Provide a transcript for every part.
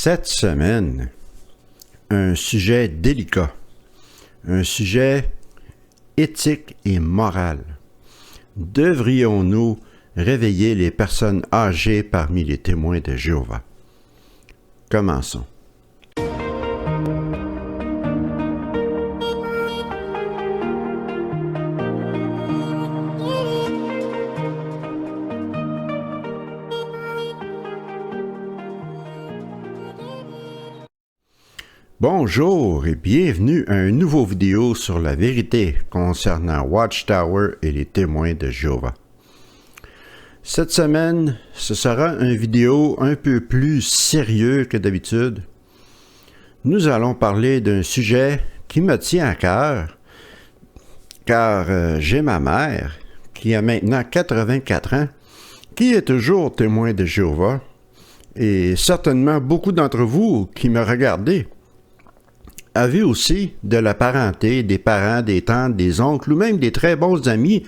Cette semaine, un sujet délicat, un sujet éthique et moral. Devrions-nous réveiller les personnes âgées parmi les témoins de Jéhovah? Commençons. Bonjour et bienvenue à une nouvelle vidéo sur la vérité concernant Watchtower et les témoins de Jéhovah. Cette semaine, ce sera une vidéo un peu plus sérieux que d'habitude. Nous allons parler d'un sujet qui me tient à cœur, car j'ai ma mère, qui a maintenant 84 ans, qui est toujours témoin de Jéhovah, et certainement beaucoup d'entre vous qui me regardez avez aussi de la parenté, des parents, des tantes, des oncles ou même des très bons amis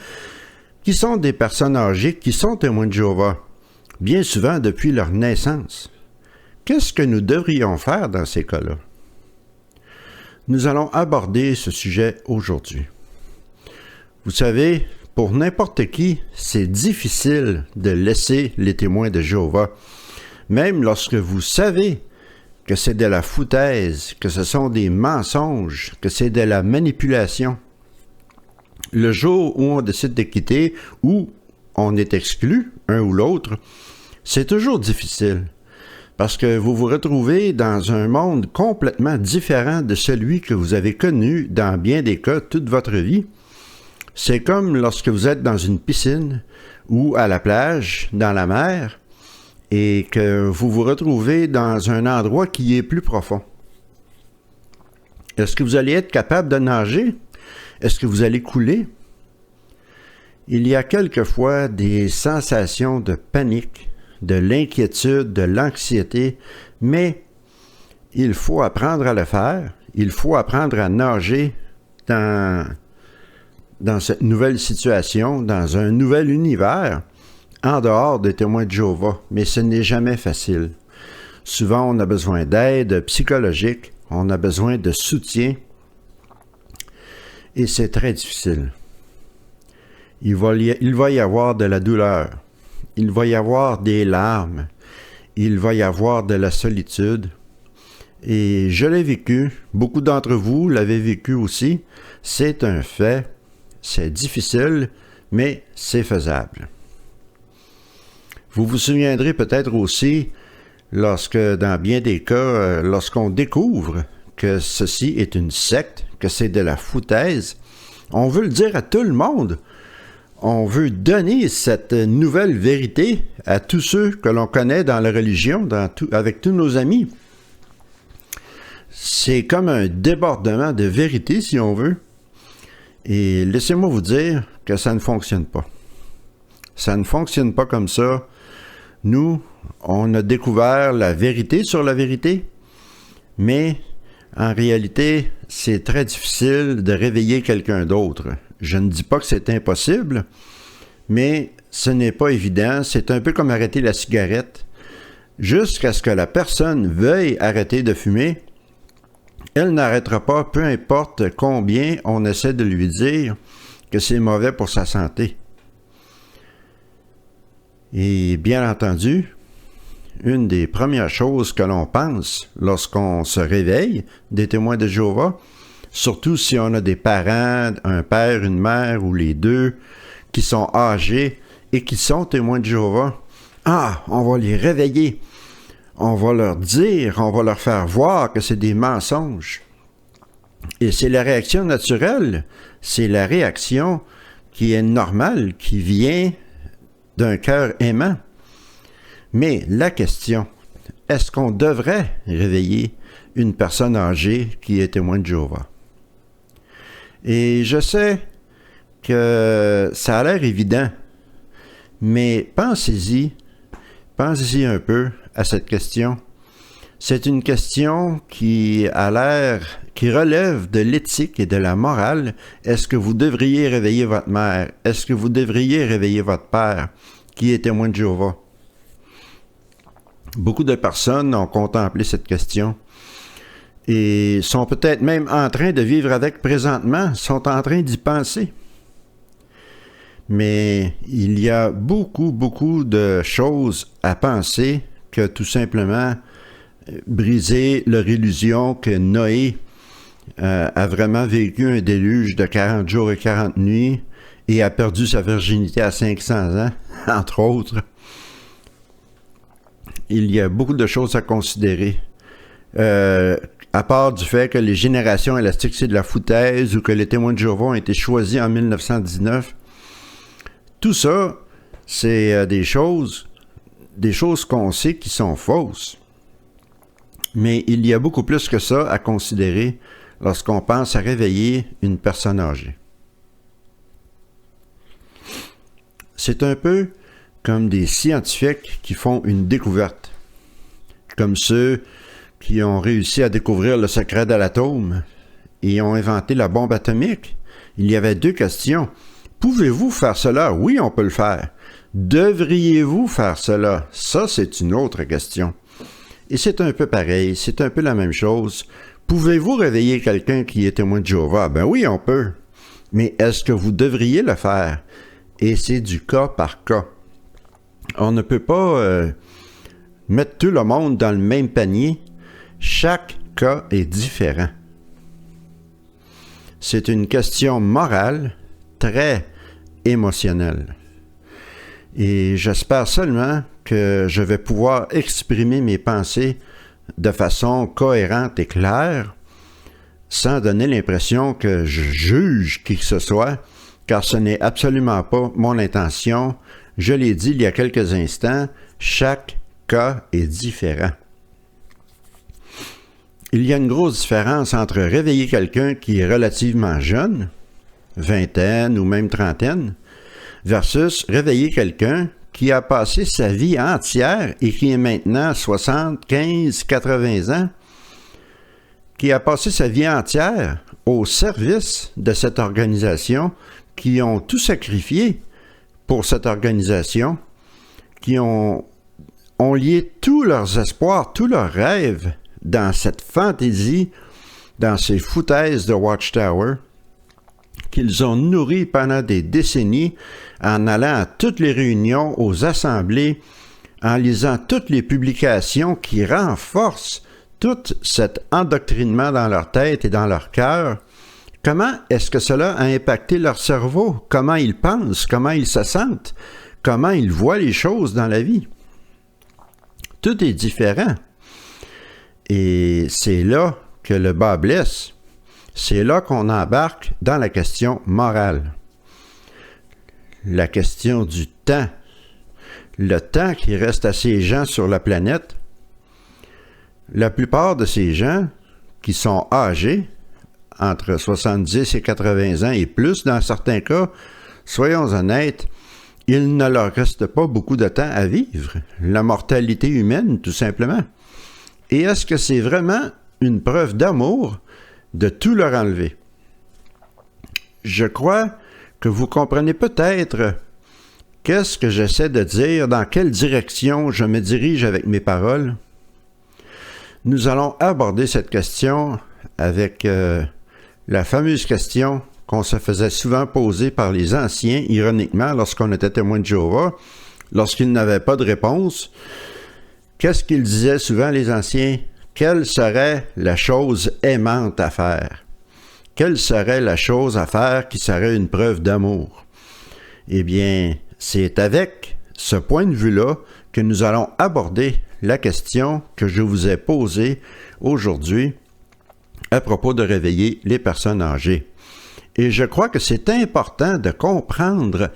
qui sont des personnes âgées qui sont témoins de Jéhovah, bien souvent depuis leur naissance. Qu'est-ce que nous devrions faire dans ces cas-là? Nous allons aborder ce sujet aujourd'hui. Vous savez, pour n'importe qui, c'est difficile de laisser les témoins de Jéhovah, même lorsque vous savez que c'est de la foutaise, que ce sont des mensonges, que c'est de la manipulation. Le jour où on décide de quitter, ou on est exclu, un ou l'autre, c'est toujours difficile, parce que vous vous retrouvez dans un monde complètement différent de celui que vous avez connu dans bien des cas toute votre vie. C'est comme lorsque vous êtes dans une piscine, ou à la plage, dans la mer, et que vous vous retrouvez dans un endroit qui est plus profond. Est-ce que vous allez être capable de nager? Est-ce que vous allez couler? Il y a quelquefois des sensations de panique, de l'inquiétude, de l'anxiété, mais il faut apprendre à le faire. Il faut apprendre à nager dans cette nouvelle situation, dans un nouvel univers, en dehors des témoins de Jéhovah, mais ce n'est jamais facile. Souvent, on a besoin d'aide psychologique, on a besoin de soutien, et c'est très difficile. Il va y avoir de la douleur, il va y avoir des larmes, il va y avoir de la solitude, et je l'ai vécu, beaucoup d'entre vous l'avez vécu aussi, c'est un fait, c'est difficile, mais c'est faisable. Vous vous souviendrez peut-être aussi, lorsque, dans bien des cas, lorsqu'on découvre que ceci est une secte, que c'est de la foutaise, on veut le dire à tout le monde. On veut donner cette nouvelle vérité à tous ceux que l'on connaît dans la religion, avec tous nos amis. C'est comme un débordement de vérité, si on veut. Et laissez-moi vous dire que ça ne fonctionne pas. Ça ne fonctionne pas comme ça. Nous, on a découvert la vérité sur la vérité, mais en réalité, c'est très difficile de réveiller quelqu'un d'autre. Je ne dis pas que c'est impossible, mais ce n'est pas évident. C'est un peu comme arrêter la cigarette. Jusqu'à ce que la personne veuille arrêter de fumer, elle n'arrêtera pas, peu importe combien on essaie de lui dire que c'est mauvais pour sa santé. Et bien entendu, une des premières choses que l'on pense lorsqu'on se réveille des témoins de Jéhovah, surtout si on a des parents, un père, une mère ou les deux, qui sont âgés et qui sont témoins de Jéhovah, on va les réveiller, on va leur dire, on va leur faire voir que c'est des mensonges. Et c'est la réaction naturelle, c'est la réaction qui est normale, qui vient d'un cœur aimant. Mais la question, est-ce qu'on devrait réveiller une personne âgée qui est témoin de Jéhovah? Et je sais que ça a l'air évident, mais pensez-y un peu à cette question. C'est une question qui relève de l'éthique et de la morale. Est-ce que vous devriez réveiller votre mère? Est-ce que vous devriez réveiller votre père qui est témoin de Jéhovah? Beaucoup de personnes ont contemplé cette question et sont peut-être même en train de vivre avec présentement, sont en train d'y penser. Mais il y a beaucoup de choses à penser que tout simplement briser leur illusion que Noé a vraiment vécu un déluge de 40 jours et 40 nuits et a perdu sa virginité à 500 ans, entre autres. Il y a beaucoup de choses à considérer. À part du fait que les générations élastiques, c'est de la foutaise ou que les témoins de Jéhovah ont été choisis en 1919, tout ça, c'est des choses qu'on sait qui sont fausses. Mais il y a beaucoup plus que ça à considérer lorsqu'on pense à réveiller une personne âgée. C'est un peu comme des scientifiques qui font une découverte, comme ceux qui ont réussi à découvrir le secret de l'atome et ont inventé la bombe atomique. Il y avait 2 questions. Pouvez-vous faire cela? Oui, on peut le faire. Devriez-vous faire cela? Ça, c'est une autre question. Et c'est un peu pareil, c'est un peu la même chose. Pouvez-vous réveiller quelqu'un qui est témoin de Jéhovah? Ben oui, on peut. Mais est-ce que vous devriez le faire? Et c'est du cas par cas. On ne peut pas mettre tout le monde dans le même panier. Chaque cas est différent. C'est une question morale, très émotionnelle. Et j'espère seulement que je vais pouvoir exprimer mes pensées de façon cohérente et claire, sans donner l'impression que je juge qui que ce soit, car ce n'est absolument pas mon intention. Je l'ai dit il y a quelques instants, chaque cas est différent. Il y a une grosse différence entre réveiller quelqu'un qui est relativement jeune, vingtaine ou même trentaine, versus réveiller quelqu'un qui a passé sa vie entière et qui est maintenant 75, 80 ans, qui a passé sa vie entière au service de cette organisation, qui ont tout sacrifié pour cette organisation, qui ont lié tous leurs espoirs, tous leurs rêves dans cette fantaisie, dans ces foutaises de Watchtower, qu'ils ont nourri pendant des décennies en allant à toutes les réunions, aux assemblées, en lisant toutes les publications qui renforcent tout cet endoctrinement dans leur tête et dans leur cœur. Comment est-ce que cela a impacté leur cerveau? Comment ils pensent? Comment ils se sentent? Comment ils voient les choses dans la vie? Tout est différent. Et c'est là que le bas blesse. C'est là qu'on embarque dans la question morale. La question du temps. Le temps qui reste à ces gens sur la planète. La plupart de ces gens qui sont âgés, entre 70 et 80 ans et plus dans certains cas, soyons honnêtes, il ne leur reste pas beaucoup de temps à vivre. La mortalité humaine, tout simplement. Et est-ce que c'est vraiment une preuve d'amour de tout leur enlever? Je crois que vous comprenez peut-être qu'est-ce que j'essaie de dire, dans quelle direction je me dirige avec mes paroles. Nous allons aborder cette question avec la fameuse question qu'on se faisait souvent poser par les anciens, ironiquement, lorsqu'on était témoin de Jéhovah, lorsqu'ils n'avaient pas de réponse. Qu'est-ce qu'ils disaient souvent, les anciens? Quelle serait la chose aimante à faire? Quelle serait la chose à faire qui serait une preuve d'amour? Eh bien, c'est avec ce point de vue-là que nous allons aborder la question que je vous ai posée aujourd'hui à propos de réveiller les personnes âgées. Et je crois que c'est important de comprendre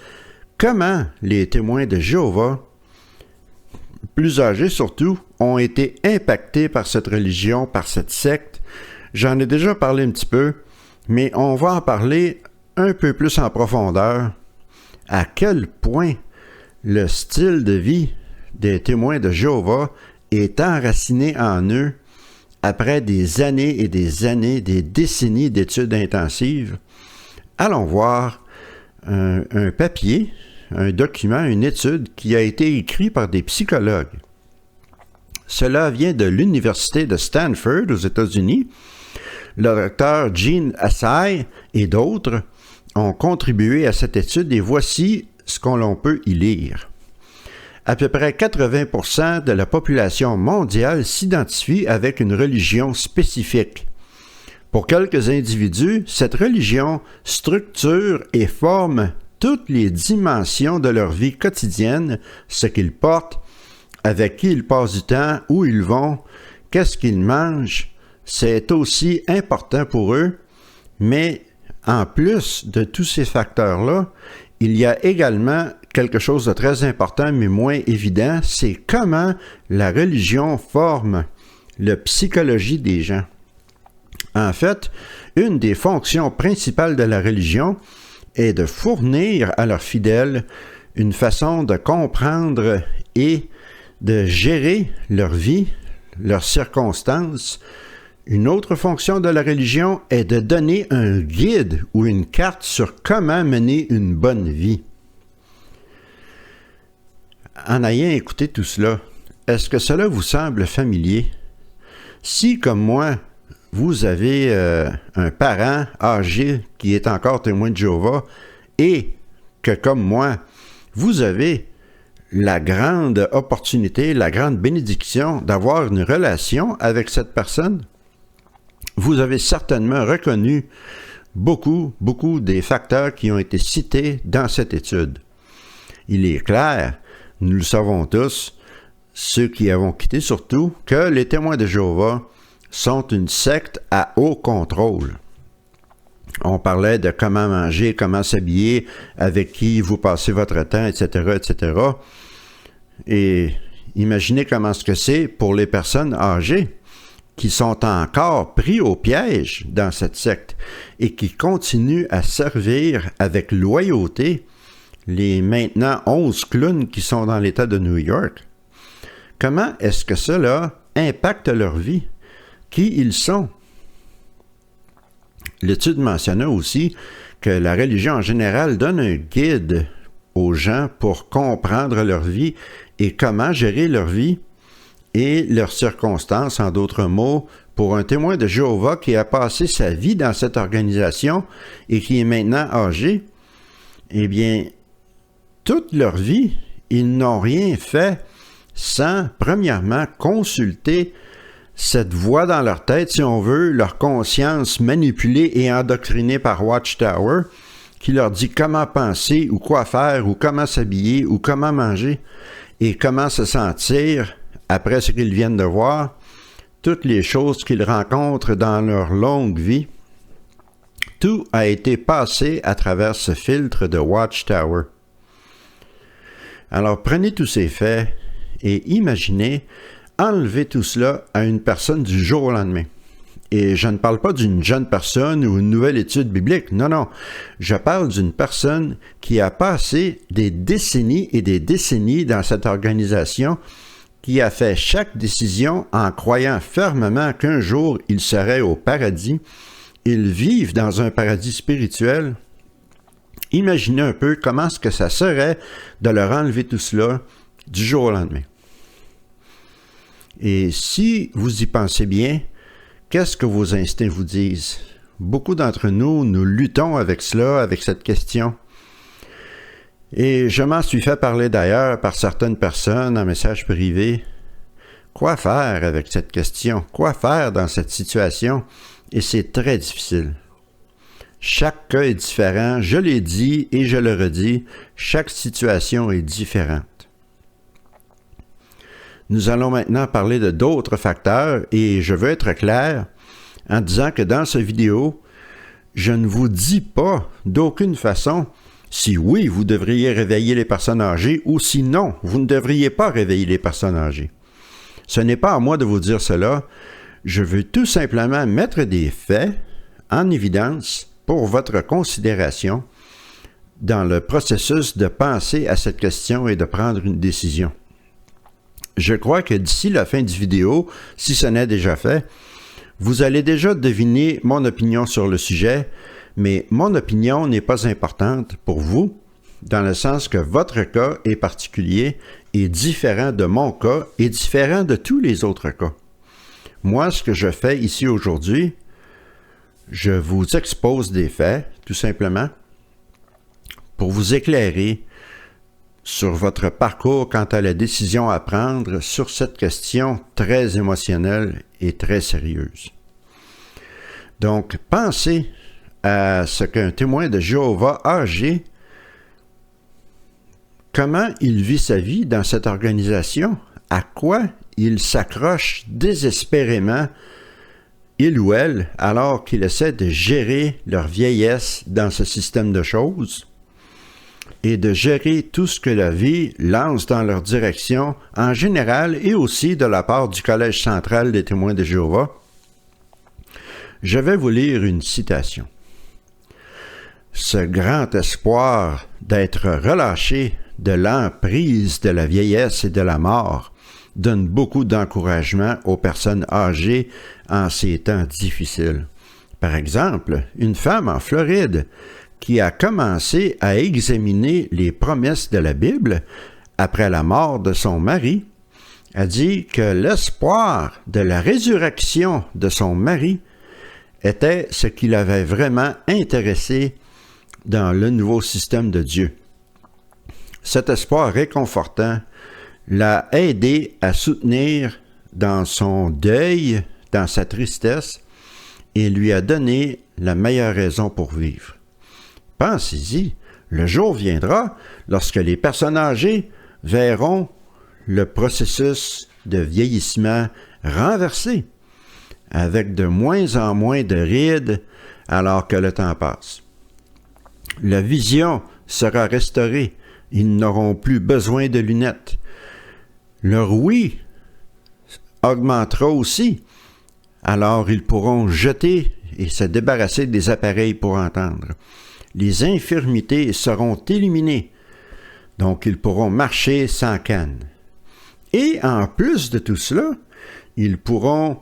comment les témoins de Jéhovah, plus âgés surtout, ont été impactés par cette religion, par cette secte. J'en ai déjà parlé un petit peu, mais on va en parler un peu plus en profondeur. À quel point le style de vie des témoins de Jéhovah est enraciné en eux après des années et des années, des décennies d'études intensives. Allons voir un papier, un document, une étude qui a été écrit par des psychologues. Cela vient de l'Université de Stanford aux États-Unis. Le docteur Gene Asai et d'autres ont contribué à cette étude et voici ce qu'on peut y lire. À peu près 80% de la population mondiale s'identifie avec une religion spécifique. Pour quelques individus, cette religion structure et forme toutes les dimensions de leur vie quotidienne, ce qu'ils portent, avec qui ils passent du temps, où ils vont, qu'est-ce qu'ils mangent. C'est aussi important pour eux, mais en plus de tous ces facteurs-là, il y a également quelque chose de très important, mais moins évident, c'est comment la religion forme la psychologie des gens. En fait, une des fonctions principales de la religion est de fournir à leurs fidèles une façon de comprendre et de gérer leur vie, leurs circonstances. Une autre fonction de la religion est de donner un guide ou une carte sur comment mener une bonne vie. En ayant écouté tout cela, est-ce que cela vous semble familier? Si, comme moi, vous avez un parent âgé qui est encore témoin de Jéhovah et que, comme moi, vous avez la grande opportunité, la grande bénédiction d'avoir une relation avec cette personne, vous avez certainement reconnu beaucoup des facteurs qui ont été cités dans cette étude. Il est clair, nous le savons tous, ceux qui avons quitté surtout, que les témoins de Jéhovah sont une secte à haut contrôle. On parlait de comment manger, comment s'habiller, avec qui vous passez votre temps, etc., etc. Et imaginez comment ce que c'est pour les personnes âgées qui sont encore pris au piège dans cette secte et qui continuent à servir avec loyauté les maintenant 11 clowns qui sont dans l'État de New York. Comment est-ce que cela impacte leur vie? Qui ils sont? L'étude mentionnait aussi que la religion en général donne un guide aux gens pour comprendre leur vie et comment gérer leur vie et leurs circonstances, en d'autres mots, pour un témoin de Jéhovah qui a passé sa vie dans cette organisation et qui est maintenant âgé, eh bien, toute leur vie, ils n'ont rien fait sans, premièrement, consulter cette voix dans leur tête, si on veut, leur conscience manipulée et endoctrinée par Watchtower, qui leur dit comment penser ou quoi faire ou comment s'habiller ou comment manger et comment se sentir après ce qu'ils viennent de voir, toutes les choses qu'ils rencontrent dans leur longue vie. Tout a été passé à travers ce filtre de Watchtower. Alors prenez tous ces faits et imaginez enlever tout cela à une personne du jour au lendemain. Et je ne parle pas d'une jeune personne ou une nouvelle étude biblique. Non. Je parle d'une personne qui a passé des décennies et des décennies dans cette organisation, qui a fait chaque décision en croyant fermement qu'un jour il serait au paradis. Ils vivent dans un paradis spirituel. Imaginez un peu comment est-ce que ça serait de leur enlever tout cela du jour au lendemain. Et si vous y pensez bien, qu'est-ce que vos instincts vous disent? Beaucoup d'entre nous luttons avec cela, avec cette question. Et je m'en suis fait parler d'ailleurs par certaines personnes en message privé. Quoi faire avec cette question? Quoi faire dans cette situation? Et c'est très difficile. Chaque cas est différent, je l'ai dit et je le redis, chaque situation est différente. Nous allons maintenant parler de d'autres facteurs et je veux être clair en disant que dans cette vidéo, je ne vous dis pas d'aucune façon si oui, vous devriez réveiller les personnes âgées ou si non, vous ne devriez pas réveiller les personnes âgées. Ce n'est pas à moi de vous dire cela. Je veux tout simplement mettre des faits en évidence pour votre considération dans le processus de penser à cette question et de prendre une décision. Je crois que d'ici la fin du vidéo, si ce n'est déjà fait, vous allez déjà deviner mon opinion sur le sujet, mais mon opinion n'est pas importante pour vous, dans le sens que votre cas est particulier est différent de mon cas et différent de tous les autres cas. Moi, ce que je fais ici aujourd'hui, je vous expose des faits, tout simplement, pour vous éclairer sur votre parcours quant à la décision à prendre sur cette question très émotionnelle et très sérieuse. Donc, pensez à ce qu'un témoin de Jéhovah âgé, comment il vit sa vie dans cette organisation, à quoi il s'accroche désespérément, il ou elle, alors qu'il essaie de gérer leur vieillesse dans ce système de choses et de gérer tout ce que la vie lance dans leur direction en général et aussi de la part du Collège central des témoins de Jéhovah. Je vais vous lire une citation. Ce grand espoir d'être relâché de l'emprise de la vieillesse et de la mort donne beaucoup d'encouragement aux personnes âgées en ces temps difficiles. Par exemple, une femme en Floride qui a commencé à examiner les promesses de la Bible après la mort de son mari a dit que l'espoir de la résurrection de son mari était ce qui l'avait vraiment intéressé dans le nouveau système de Dieu. Cet espoir réconfortant l'a aidé à soutenir dans son deuil, dans sa tristesse, et lui a donné la meilleure raison pour vivre. Pensez-y, le jour viendra lorsque les personnes âgées verront le processus de vieillissement renversé, avec de moins en moins de rides alors que le temps passe. La vision sera restaurée, ils n'auront plus besoin de lunettes. Leur ouïe augmentera aussi, alors ils pourront jeter et se débarrasser des appareils pour entendre. Les infirmités seront éliminées, donc ils pourront marcher sans canne. Et en plus de tout cela, ils pourront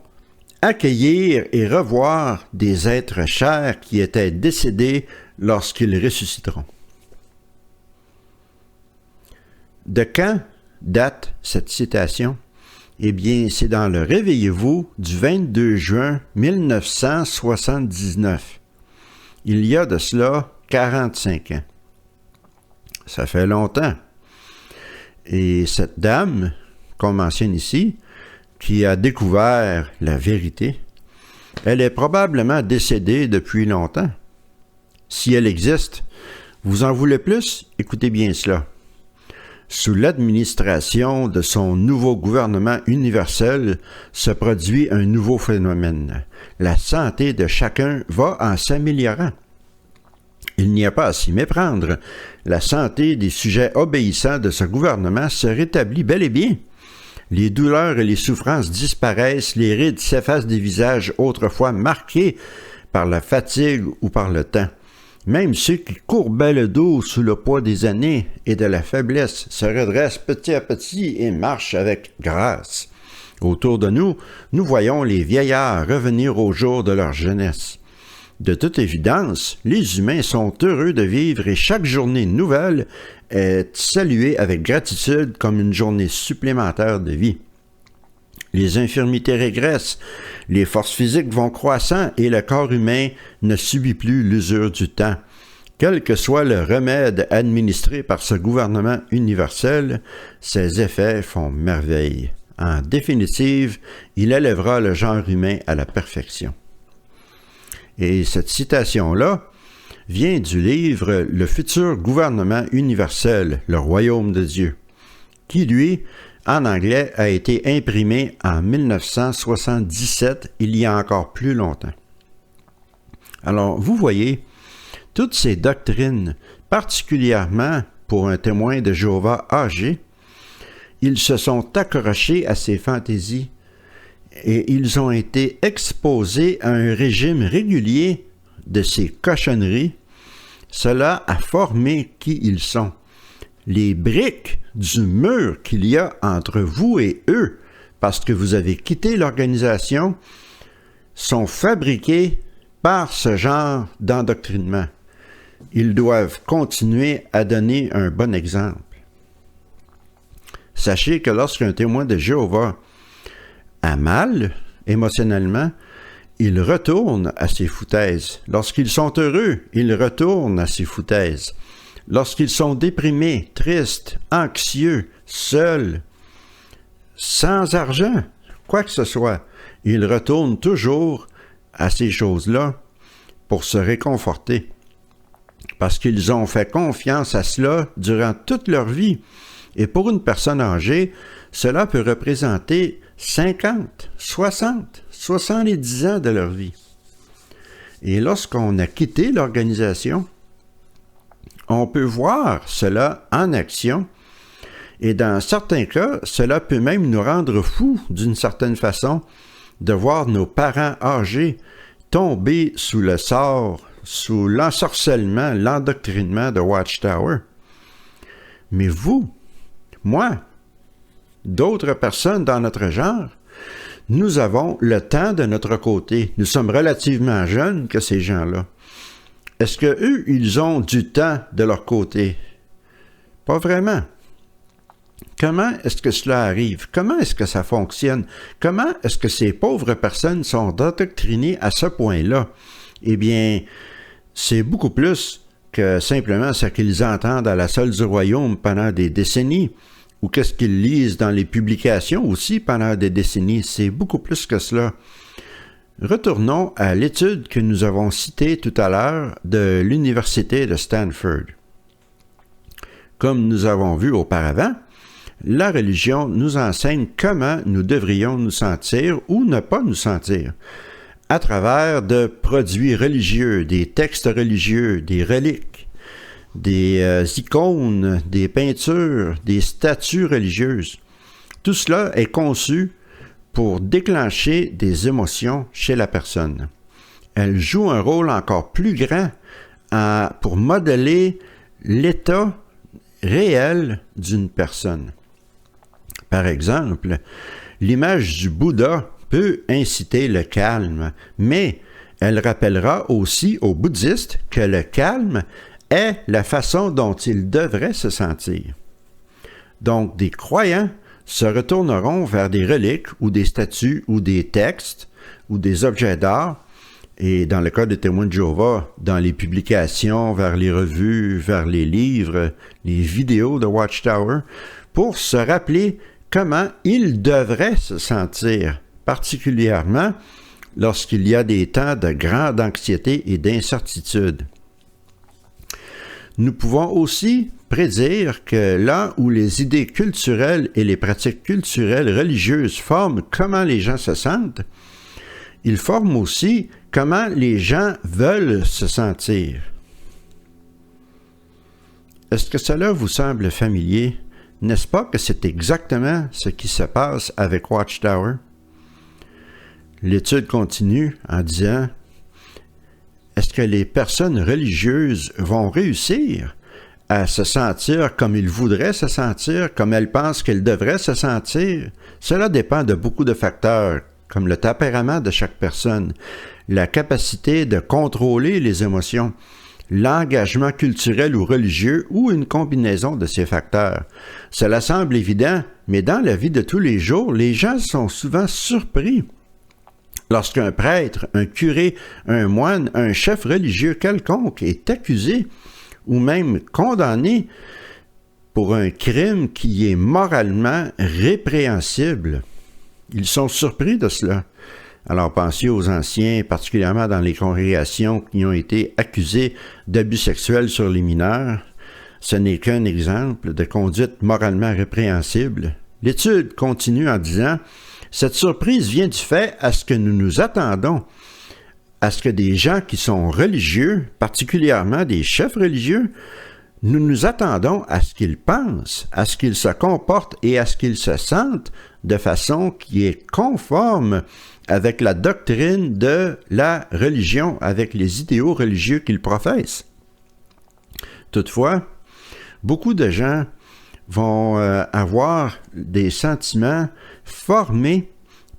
accueillir et revoir des êtres chers qui étaient décédés lorsqu'ils ressusciteront. De quand date cette citation? Eh bien, c'est dans le Réveillez-vous du 22 juin 1979. Il y a de cela 45 ans. Ça fait longtemps. Et cette dame, qu'on mentionne ici, qui a découvert la vérité, elle est probablement décédée depuis longtemps. Si elle existe, vous en voulez plus? Écoutez bien cela. Sous l'administration de son nouveau gouvernement universel se produit un nouveau phénomène. La santé de chacun va en s'améliorant. Il n'y a pas à s'y méprendre. La santé des sujets obéissants de ce gouvernement se rétablit bel et bien. Les douleurs et les souffrances disparaissent, les rides s'effacent des visages autrefois marqués par la fatigue ou par le temps. Même ceux qui courbaient le dos sous le poids des années et de la faiblesse se redressent petit à petit et marchent avec grâce. Autour de nous, nous voyons les vieillards revenir au jour de leur jeunesse. De toute évidence, les humains sont heureux de vivre et chaque journée nouvelle est saluée avec gratitude comme une journée supplémentaire de vie. Les infirmités régressent, les forces physiques vont croissant et le corps humain ne subit plus l'usure du temps. Quel que soit le remède administré par ce gouvernement universel, ses effets font merveille. En définitive, il élèvera le genre humain à la perfection. Et cette citation-là vient du livre « Le futur gouvernement universel, le royaume de Dieu », qui, lui, en anglais, a été imprimé en 1977, il y a encore plus longtemps. Alors, vous voyez, toutes ces doctrines, particulièrement pour un témoin de Jéhovah âgé, ils se sont accrochés à ces fantaisies et ils ont été exposés à un régime régulier de ces cochonneries. Cela a formé qui ils sont. Les briques du mur qu'il y a entre vous et eux, parce que vous avez quitté l'organisation, sont fabriquées par ce genre d'endoctrinement. Ils doivent continuer à donner un bon exemple. Sachez que lorsqu'un témoin de Jéhovah a mal émotionnellement, il retourne à ses foutaises. Lorsqu'ils sont heureux, ils retournent à ses foutaises. Lorsqu'ils sont déprimés, tristes, anxieux, seuls, sans argent, quoi que ce soit, ils retournent toujours à ces choses-là pour se réconforter. Parce qu'ils ont fait confiance à cela durant toute leur vie. Et pour une personne âgée, cela peut représenter 50, 60, 70 ans de leur vie. Et lorsqu'on a quitté l'organisation, on peut voir cela en action. Et dans certains cas, cela peut même nous rendre fous d'une certaine façon de voir nos parents âgés tomber sous le sort, sous l'ensorcellement, l'endoctrinement de Watchtower. Mais vous, moi, d'autres personnes dans notre genre, nous avons le temps de notre côté. Nous sommes relativement jeunes que ces gens-là. Est-ce qu'eux, ils ont du temps de leur côté? Pas vraiment. Comment est-ce que cela arrive? Comment est-ce que ça fonctionne? Comment est-ce que ces pauvres personnes sont endoctrinées à ce point-là? Eh bien, c'est beaucoup plus que simplement ce qu'ils entendent à la salle du royaume pendant des décennies, ou qu'est-ce qu'ils lisent dans les publications aussi pendant des décennies. C'est beaucoup plus que cela. Retournons à l'étude que nous avons citée tout à l'heure de l'Université de Stanford. Comme nous avons vu auparavant, la religion nous enseigne comment nous devrions nous sentir ou ne pas nous sentir, à travers de produits religieux, des textes religieux, des reliques, des icônes, des peintures, des statues religieuses. Tout cela est conçu pour déclencher des émotions chez la personne. Elle joue un rôle encore plus grand pour modeler l'état réel d'une personne. Par exemple, l'image du Bouddha peut inciter le calme, mais elle rappellera aussi aux bouddhistes que le calme est la façon dont ils devraient se sentir. Donc, des croyants se retourneront vers des reliques ou des statues ou des textes ou des objets d'art, et dans le cas des témoins de Jéhovah, dans les publications, vers les revues, vers les livres, les vidéos de Watchtower, pour se rappeler comment ils devraient se sentir, particulièrement lorsqu'il y a des temps de grande anxiété et d'incertitude. Nous pouvons aussi prédire que là où les idées culturelles et les pratiques culturelles religieuses forment comment les gens se sentent, ils forment aussi comment les gens veulent se sentir. Est-ce que cela vous semble familier? N'est-ce pas que c'est exactement ce qui se passe avec Watchtower? L'étude continue en disant: est-ce que les personnes religieuses vont réussir à se sentir comme ils voudraient se sentir, comme elles pensent qu'elles devraient se sentir? Cela dépend de beaucoup de facteurs, comme le tempérament de chaque personne, la capacité de contrôler les émotions, l'engagement culturel ou religieux ou une combinaison de ces facteurs. Cela semble évident, mais dans la vie de tous les jours, les gens sont souvent surpris lorsqu'un prêtre, un curé, un moine, un chef religieux quelconque est accusé ou même condamné pour un crime qui est moralement répréhensible. Ils sont surpris de cela. Alors pensez aux anciens, particulièrement dans les congrégations qui ont été accusés d'abus sexuels sur les mineurs. Ce n'est qu'un exemple de conduite moralement répréhensible. L'étude continue en disant: cette surprise vient du fait à ce que nous nous attendons à ce que des gens qui sont religieux, particulièrement des chefs religieux, nous nous attendons à ce qu'ils pensent, à ce qu'ils se comportent et à ce qu'ils se sentent de façon qui est conforme avec la doctrine de la religion, avec les idéaux religieux qu'ils professent. Toutefois, beaucoup de gens vont avoir des sentiments formés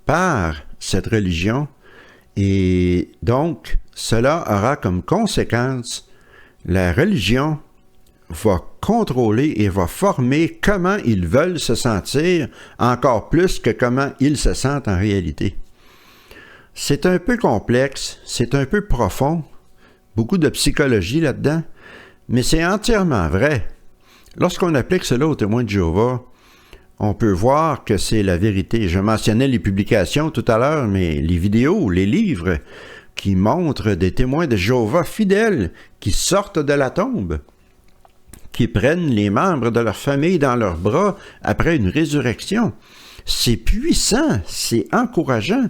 par cette religion et donc cela aura comme conséquence la religion va contrôler et va former comment ils veulent se sentir, encore plus que comment ils se sentent en réalité. C'est un peu complexe, c'est un peu profond, beaucoup de psychologie là-dedans, mais c'est entièrement vrai. Lorsqu'on applique cela aux témoins de Jéhovah, on peut voir que c'est la vérité. Je mentionnais les publications tout à l'heure, mais les vidéos, les livres qui montrent des témoins de Jéhovah fidèles qui sortent de la tombe, qui prennent les membres de leur famille dans leurs bras après une résurrection. C'est puissant, c'est encourageant.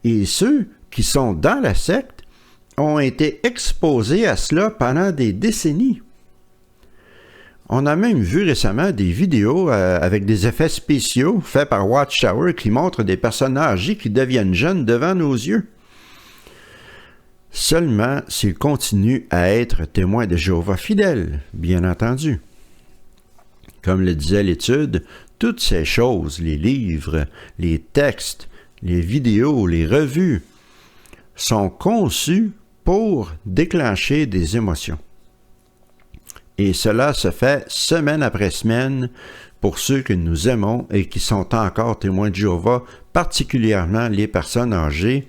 Et ceux qui sont dans la secte ont été exposés à cela pendant des décennies. On a même vu récemment des vidéos avec des effets spéciaux faits par Watchtower qui montrent des personnes âgées qui deviennent jeunes devant nos yeux. Seulement s'ils continuent à être témoins de Jéhovah fidèles, bien entendu. Comme le disait l'étude, toutes ces choses, les livres, les textes, les vidéos, les revues, sont conçus pour déclencher des émotions. Et cela se fait semaine après semaine pour ceux que nous aimons et qui sont encore témoins de Jéhovah, particulièrement les personnes âgées.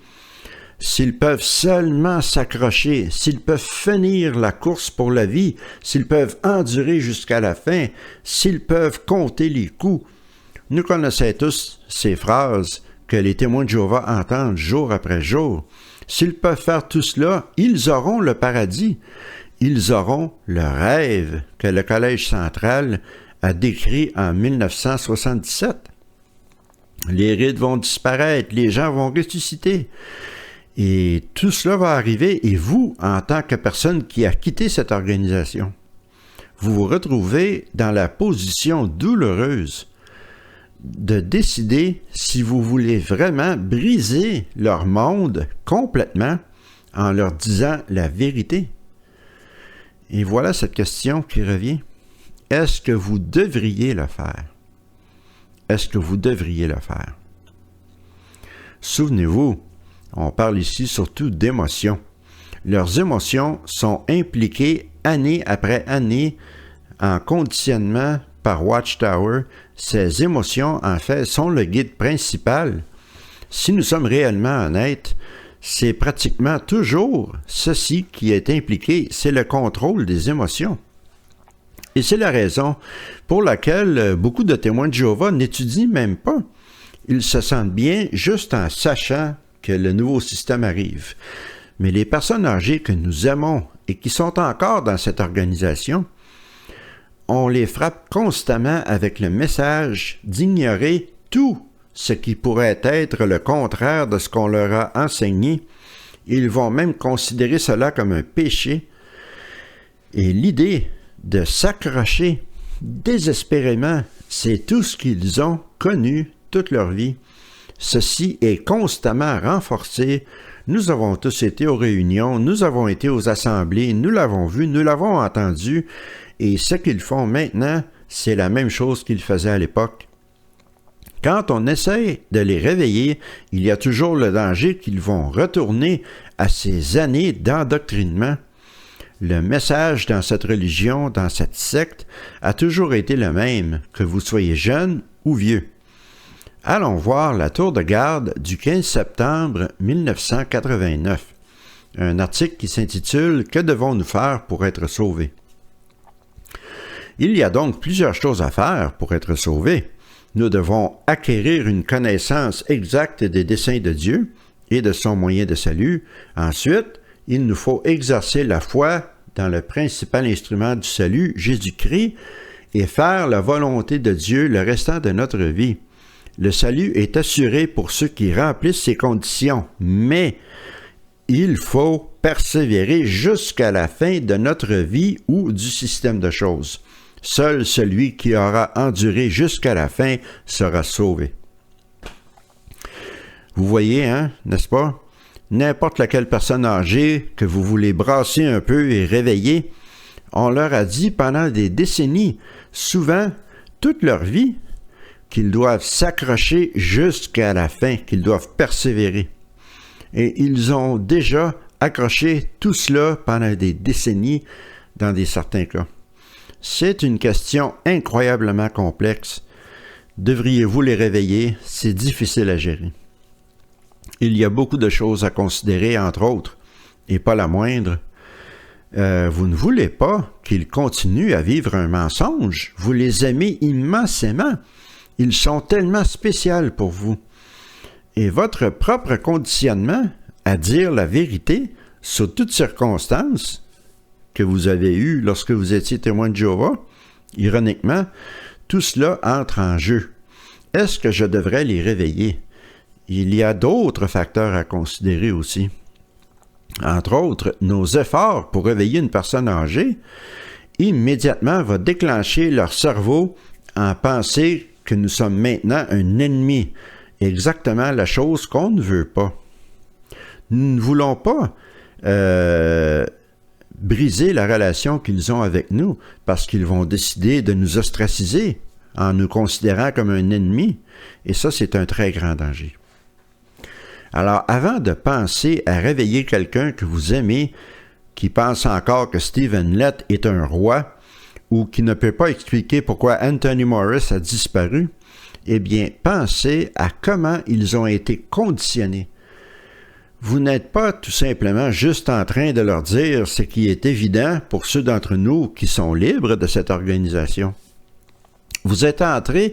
S'ils peuvent seulement s'accrocher, s'ils peuvent finir la course pour la vie, s'ils peuvent endurer jusqu'à la fin, s'ils peuvent compter les coups. Nous connaissons tous ces phrases que les témoins de Jéhovah entendent jour après jour. S'ils peuvent faire tout cela, ils auront le paradis. Ils auront le rêve que le Collège central a décrit en 1977. Les rides vont disparaître, les gens vont ressusciter. Et tout cela va arriver, et vous, en tant que personne qui a quitté cette organisation, vous vous retrouvez dans la position douloureuse de décider si vous voulez vraiment briser leur monde complètement en leur disant la vérité. Et voilà cette question qui revient. Est-ce que vous devriez le faire? Est-ce que vous devriez le faire? Souvenez-vous, on parle ici surtout d'émotions. Leurs émotions sont impliquées année après année en conditionnement par Watchtower. Ces émotions, en fait, sont le guide principal. Si nous sommes réellement honnêtes, c'est pratiquement toujours ceci qui est impliqué, c'est le contrôle des émotions. Et c'est la raison pour laquelle beaucoup de témoins de Jéhovah n'étudient même pas. Ils se sentent bien juste en sachant que le nouveau système arrive. Mais les personnes âgées que nous aimons et qui sont encore dans cette organisation, on les frappe constamment avec le message d'ignorer tout ce qui pourrait être le contraire de ce qu'on leur a enseigné. Ils vont même considérer cela comme un péché. Et l'idée de s'accrocher désespérément, c'est tout ce qu'ils ont connu toute leur vie. Ceci est constamment renforcé. Nous avons tous été aux réunions, nous avons été aux assemblées, nous l'avons vu, nous l'avons entendu, et ce qu'ils font maintenant, c'est la même chose qu'ils faisaient à l'époque. Quand on essaie de les réveiller, il y a toujours le danger qu'ils vont retourner à ces années d'endoctrinement. Le message dans cette religion, dans cette secte, a toujours été le même, que vous soyez jeune ou vieux. Allons voir la tour de garde du 15 septembre 1989, un article qui s'intitule « Que devons-nous faire pour être sauvés ?» Il y a donc plusieurs choses à faire pour être sauvés. Nous devons acquérir une connaissance exacte des desseins de Dieu et de son moyen de salut. Ensuite, il nous faut exercer la foi dans le principal instrument du salut, Jésus-Christ, et faire la volonté de Dieu le restant de notre vie. Le salut est assuré pour ceux qui remplissent ces conditions, mais il faut persévérer jusqu'à la fin de notre vie ou du système de choses. Seul celui qui aura enduré jusqu'à la fin sera sauvé. Vous voyez, n'est-ce pas? N'importe laquelle personne âgée que vous voulez brasser un peu et réveiller, on leur a dit pendant des décennies, souvent toute leur vie, qu'ils doivent s'accrocher jusqu'à la fin, qu'ils doivent persévérer. Et ils ont déjà accroché tout cela pendant des décennies dans certains cas. C'est une question incroyablement complexe. Devriez-vous les réveiller? C'est difficile à gérer. Il y a beaucoup de choses à considérer, entre autres, et pas la moindre. Vous ne voulez pas qu'ils continuent à vivre un mensonge. Vous les aimez immensément. Ils sont tellement spéciaux pour vous. Et votre propre conditionnement à dire la vérité sous toutes circonstances que vous avez eues lorsque vous étiez témoin de Jéhovah, ironiquement, tout cela entre en jeu. Est-ce que je devrais les réveiller? Il y a d'autres facteurs à considérer aussi. Entre autres, nos efforts pour réveiller une personne âgée immédiatement va déclencher leur cerveau en penser que nous sommes maintenant un ennemi. Exactement la chose qu'on ne veut pas. Nous ne voulons pas briser la relation qu'ils ont avec nous parce qu'ils vont décider de nous ostraciser en nous considérant comme un ennemi. Et ça, c'est un très grand danger. Alors, avant de penser à réveiller quelqu'un que vous aimez, qui pense encore que Stephen Lett est un roi, ou qui ne peut pas expliquer pourquoi Anthony Morris a disparu, eh bien, pensez à comment ils ont été conditionnés. Vous n'êtes pas tout simplement juste en train de leur dire ce qui est évident pour ceux d'entre nous qui sont libres de cette organisation. Vous êtes en train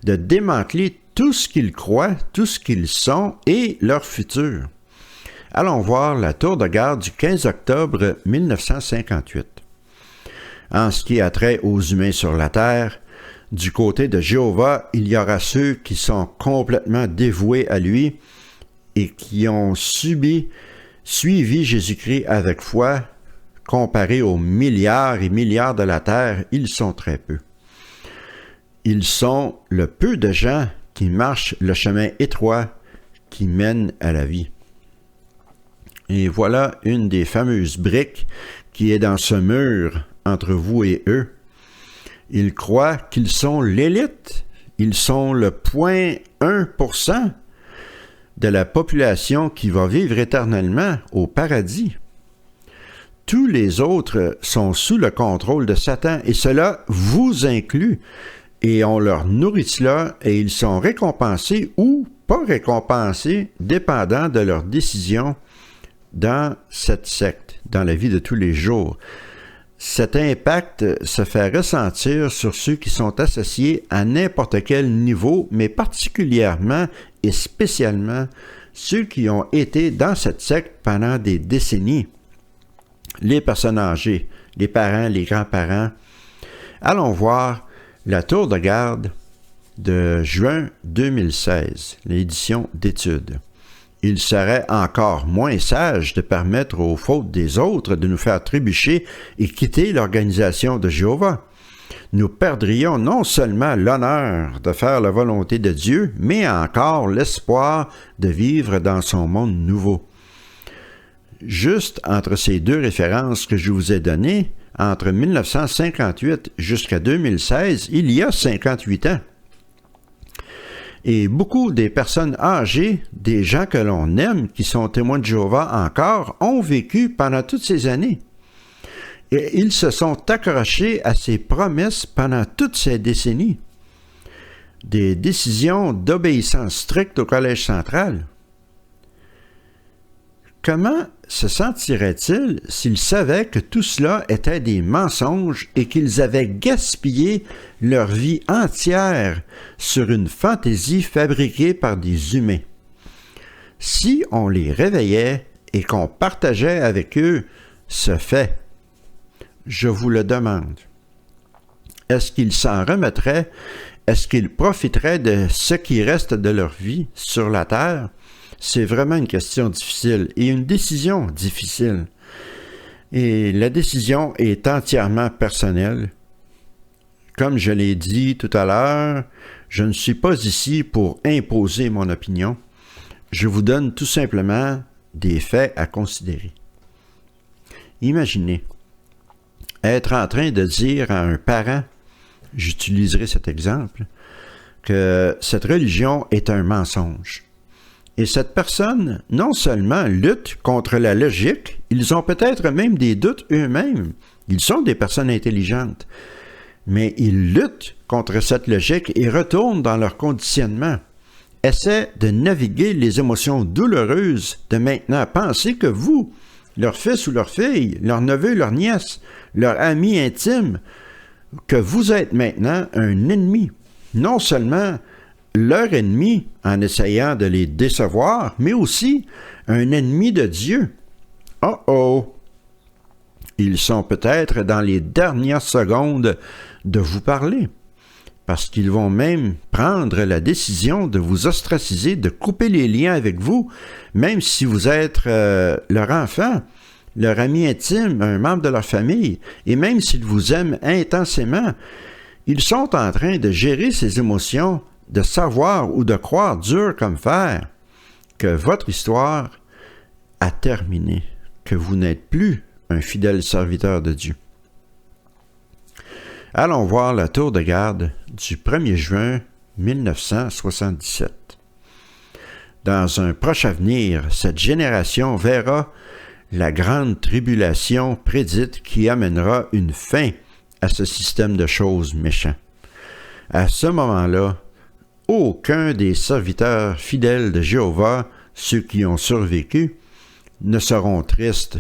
de démanteler tout ce qu'ils croient, tout ce qu'ils sont et leur futur. Allons voir la tour de garde du 15 octobre 1958. En ce qui a trait aux humains sur la terre, du côté de Jéhovah, il y aura ceux qui sont complètement dévoués à lui et qui ont suivi Jésus-Christ avec foi. Comparé aux milliards et milliards de la terre, ils sont très peu. Ils sont le peu de gens qui marchent le chemin étroit qui mène à la vie. Et voilà une des fameuses briques qui est dans ce mur entre vous et eux. Ils croient qu'ils sont l'élite. Ils sont le 0,1% de la population qui va vivre éternellement au paradis. Tous les autres sont sous le contrôle de Satan et cela vous inclut. Et on leur nourrit cela et ils sont récompensés ou pas récompensés, dépendant de leurs décisions dans cette secte, dans la vie de tous les jours. Cet impact se fait ressentir sur ceux qui sont associés à n'importe quel niveau, mais particulièrement et spécialement ceux qui ont été dans cette secte pendant des décennies. Les personnes âgées, les parents, les grands-parents. Allons voir la tour de garde de juin 2016, l'édition d'études. Il serait encore moins sage de permettre aux fautes des autres de nous faire trébucher et quitter l'organisation de Jéhovah. Nous perdrions non seulement l'honneur de faire la volonté de Dieu, mais encore l'espoir de vivre dans son monde nouveau. Juste entre ces deux références que je vous ai données, entre 1958 jusqu'à 2016, il y a 58 ans. Et beaucoup des personnes âgées, des gens que l'on aime, qui sont témoins de Jéhovah encore, ont vécu pendant toutes ces années. Et ils se sont accrochés à ces promesses pendant toutes ces décennies. Des décisions d'obéissance stricte au Collège central. Comment se sentiraient-ils s'ils savaient que tout cela était des mensonges et qu'ils avaient gaspillé leur vie entière sur une fantaisie fabriquée par des humains? Si on les réveillait et qu'on partageait avec eux ce fait, je vous le demande, est-ce qu'ils s'en remettraient? Est-ce qu'ils profiteraient de ce qui reste de leur vie sur la terre? C'est vraiment une question difficile et une décision difficile. Et la décision est entièrement personnelle. Comme je l'ai dit tout à l'heure, je ne suis pas ici pour imposer mon opinion. Je vous donne tout simplement des faits à considérer. Imaginez être en train de dire à un parent, j'utiliserai cet exemple, que cette religion est un mensonge. Et cette personne, non seulement lutte contre la logique, ils ont peut-être même des doutes eux-mêmes. Ils sont des personnes intelligentes. Mais ils luttent contre cette logique et retournent dans leur conditionnement. Essaient de naviguer les émotions douloureuses de maintenant. Pensez que vous, leur fils ou leur fille, leur neveu, leur nièce, leur ami intime, que vous êtes maintenant un ennemi. Non seulement leur ennemi en essayant de les décevoir, mais aussi un ennemi de Dieu. Oh oh! Ils sont peut-être dans les dernières secondes de vous parler, parce qu'ils vont même prendre la décision de vous ostraciser, de couper les liens avec vous, même si vous êtes leur enfant, leur ami intime, un membre de leur famille, et même s'ils vous aiment intensément. Ils sont en train de gérer ces émotions, de savoir ou de croire dur comme fer que votre histoire a terminé, que vous n'êtes plus un fidèle serviteur de Dieu. Allons voir la tour de garde du 1er juin 1977. Dans un proche avenir, cette génération verra la grande tribulation prédite qui amènera une fin à ce système de choses méchant. À ce moment-là, aucun des serviteurs fidèles de Jéhovah, ceux qui ont survécu, ne seront tristes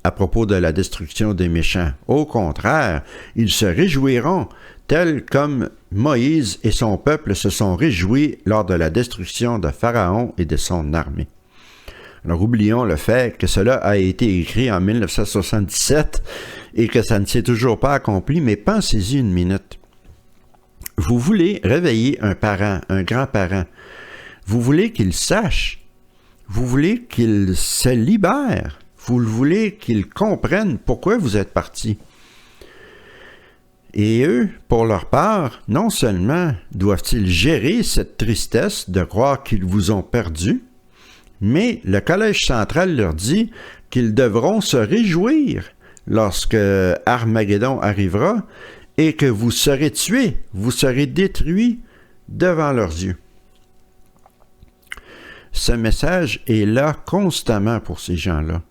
à propos de la destruction des méchants. Au contraire, ils se réjouiront, tels comme Moïse et son peuple se sont réjouis lors de la destruction de Pharaon et de son armée. Alors oublions le fait que cela a été écrit en 1977 et que ça ne s'est toujours pas accompli, mais pensez-y une minute. Vous voulez réveiller un parent, un grand-parent. Vous voulez qu'il sache. Vous voulez qu'il se libère. Vous voulez qu'il comprenne pourquoi vous êtes parti. Et eux, pour leur part, non seulement doivent-ils gérer cette tristesse de croire qu'ils vous ont perdu, mais le Collège central leur dit qu'ils devront se réjouir lorsque Armageddon arrivera et que vous serez tués, vous serez détruits devant leurs yeux. Ce message est là constamment pour ces gens-là.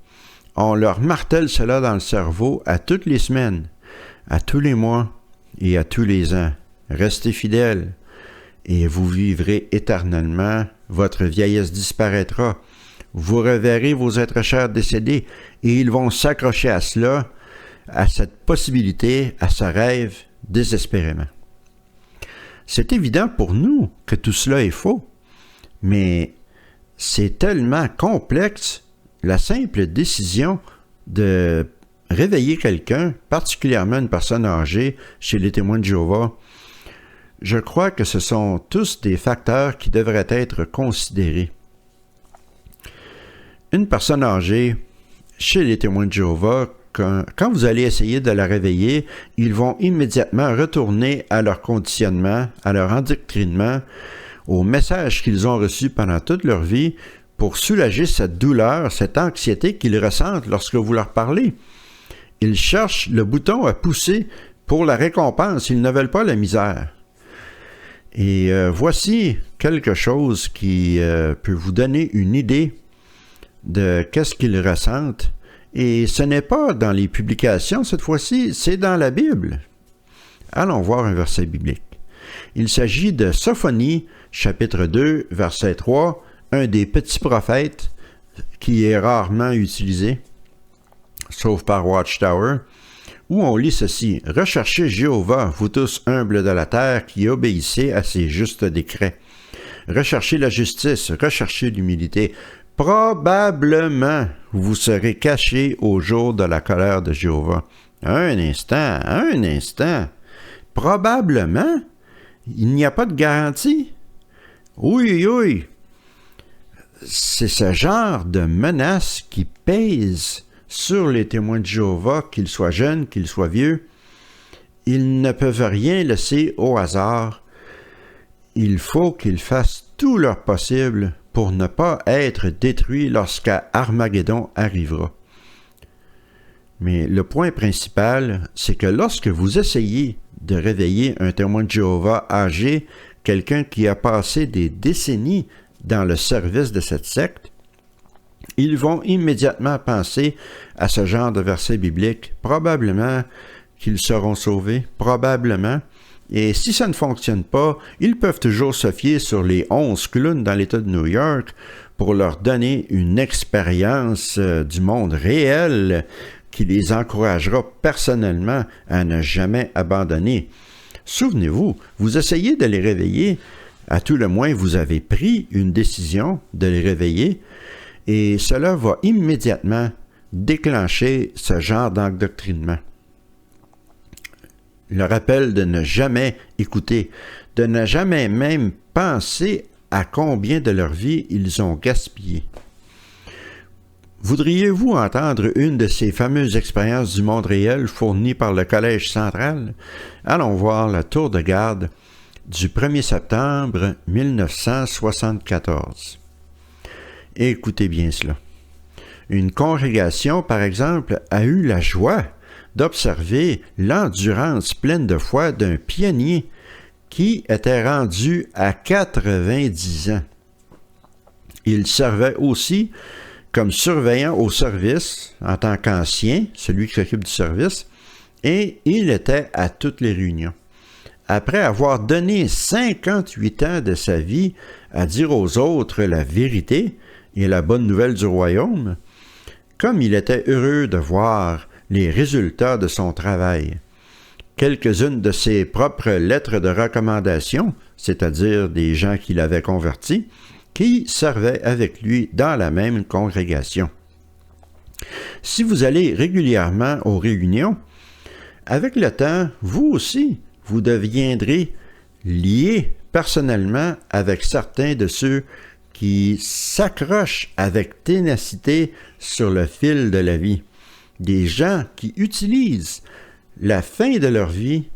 On leur martèle cela dans le cerveau à toutes les semaines, à tous les mois et à tous les ans. Restez fidèles et vous vivrez éternellement. Votre vieillesse disparaîtra. Vous reverrez vos êtres chers décédés et ils vont s'accrocher à cela, à cette possibilité, à ce rêve, désespérément. C'est évident pour nous que tout cela est faux, mais c'est tellement complexe, la simple décision de réveiller quelqu'un, particulièrement une personne âgée, chez les témoins de Jéhovah. Je crois que ce sont tous des facteurs qui devraient être considérés. Une personne âgée, chez les témoins de Jéhovah, quand vous allez essayer de la réveiller, ils vont immédiatement retourner à leur conditionnement, à leur endoctrinement, aux messages qu'ils ont reçus pendant toute leur vie pour soulager cette douleur, cette anxiété qu'ils ressentent lorsque vous leur parlez. Ils cherchent le bouton à pousser pour la récompense, ils ne veulent pas la misère. Et voici quelque chose qui peut vous donner une idée de qu'est-ce qu'ils ressentent. Et ce n'est pas dans les publications cette fois-ci, c'est dans la Bible. Allons voir un verset biblique. Il s'agit de Sophonie, chapitre 2, verset 3, un des petits prophètes qui est rarement utilisé, sauf par Watchtower, où on lit ceci: « Recherchez Jéhovah, vous tous humbles de la terre, qui obéissez à ses justes décrets. Recherchez la justice, recherchez l'humilité. Probablement, vous serez cachés au jour de la colère de Jéhovah. » Un instant. Probablement? Il n'y a pas de garantie? Oui. C'est ce genre de menace qui pèse sur les témoins de Jéhovah, qu'ils soient jeunes, qu'ils soient vieux. Ils ne peuvent rien laisser au hasard. Il faut qu'ils fassent tout leur possible pour ne pas être détruits lorsqu'Armageddon arrivera. Mais le point principal, c'est que lorsque vous essayez de réveiller un témoin de Jéhovah âgé, quelqu'un qui a passé des décennies dans le service de cette secte, ils vont immédiatement penser à ce genre de verset biblique, probablement qu'ils seront sauvés? Probablement. Et si ça ne fonctionne pas, ils peuvent toujours se fier sur les 11 clowns dans l'État de New York pour leur donner une expérience du monde réel qui les encouragera personnellement à ne jamais abandonner. Souvenez-vous, vous essayez de les réveiller, à tout le moins vous avez pris une décision de les réveiller, et cela va immédiatement déclencher ce genre d'endoctrinement. Le rappel de ne jamais écouter, de ne jamais même penser à combien de leur vie ils ont gaspillé. Voudriez-vous entendre une de ces fameuses expériences du monde réel fournies par le Collège central? Allons voir la tour de garde du 1er septembre 1974. Écoutez bien cela. Une congrégation, par exemple, a eu la joie d'observer l'endurance pleine de foi d'un pionnier qui était rendu à 90 ans. Il servait aussi comme surveillant au service en tant qu'ancien, celui qui s'occupe du service, et il était à toutes les réunions. Après avoir donné 58 ans de sa vie à dire aux autres la vérité et la bonne nouvelle du royaume, comme il était heureux de voir les résultats de son travail. Quelques-unes de ses propres lettres de recommandation, c'est-à-dire des gens qui l'avaient converti, qui servaient avec lui dans la même congrégation. Si vous allez régulièrement aux réunions, avec le temps, vous aussi, vous deviendrez lié personnellement avec certains de ceux qui s'accrochent avec ténacité sur le fil de la vie. Des gens qui utilisent la fin de leur vie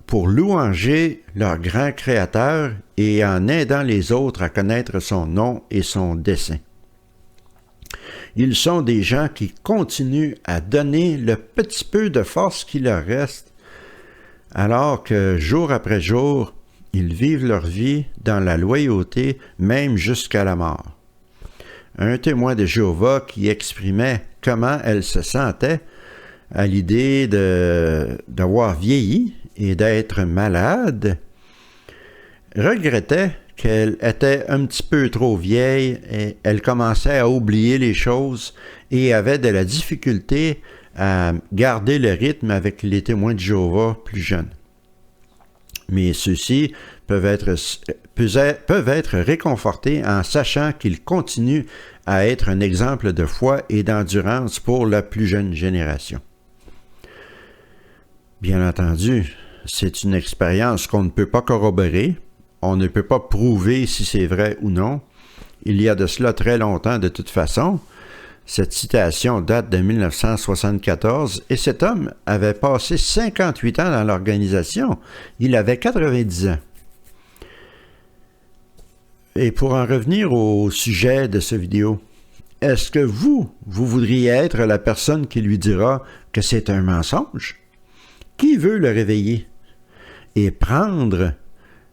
pour louanger leur grand Créateur et en aidant les autres à connaître son nom et son dessein. Ils sont des gens qui continuent à donner le petit peu de force qui leur reste, alors que jour après jour, ils vivent leur vie dans la loyauté, même jusqu'à la mort. Un témoin de Jéhovah qui exprimait comment elle se sentait à l'idée d'avoir vieilli et d'être malade, regrettait qu'elle était un petit peu trop vieille et elle commençait à oublier les choses et avait de la difficulté à garder le rythme avec les témoins de Jéhovah plus jeunes. Mais ceux-ci peuvent être réconfortés en sachant qu'ils continuent à être un exemple de foi et d'endurance pour la plus jeune génération. Bien entendu, c'est une expérience qu'on ne peut pas corroborer, on ne peut pas prouver si c'est vrai ou non. Il y a de cela très longtemps de toute façon. Cette citation date de 1974 et cet homme avait passé 58 ans dans l'organisation. Il avait 90 ans. Et pour en revenir au sujet de cette vidéo, est-ce que vous voudriez être la personne qui lui dira que c'est un mensonge? Qui veut le réveiller? Et prendre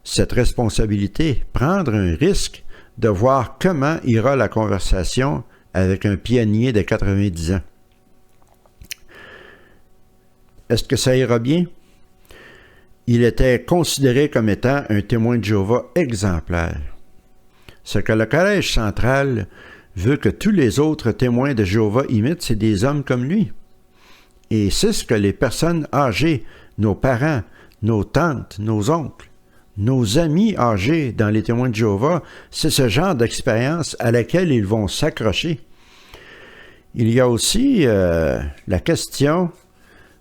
cette responsabilité, prendre un risque de voir comment ira la conversation avec un pionnier de 90 ans. Est-ce que ça ira bien? Il était considéré comme étant un témoin de Jéhovah exemplaire. Ce que le Collège central veut que tous les autres témoins de Jéhovah imitent, c'est des hommes comme lui. Et c'est ce que les personnes âgées, nos parents, nos tantes, nos oncles, nos amis âgés dans les témoins de Jéhovah, c'est ce genre d'expérience à laquelle ils vont s'accrocher. Il y a aussi la question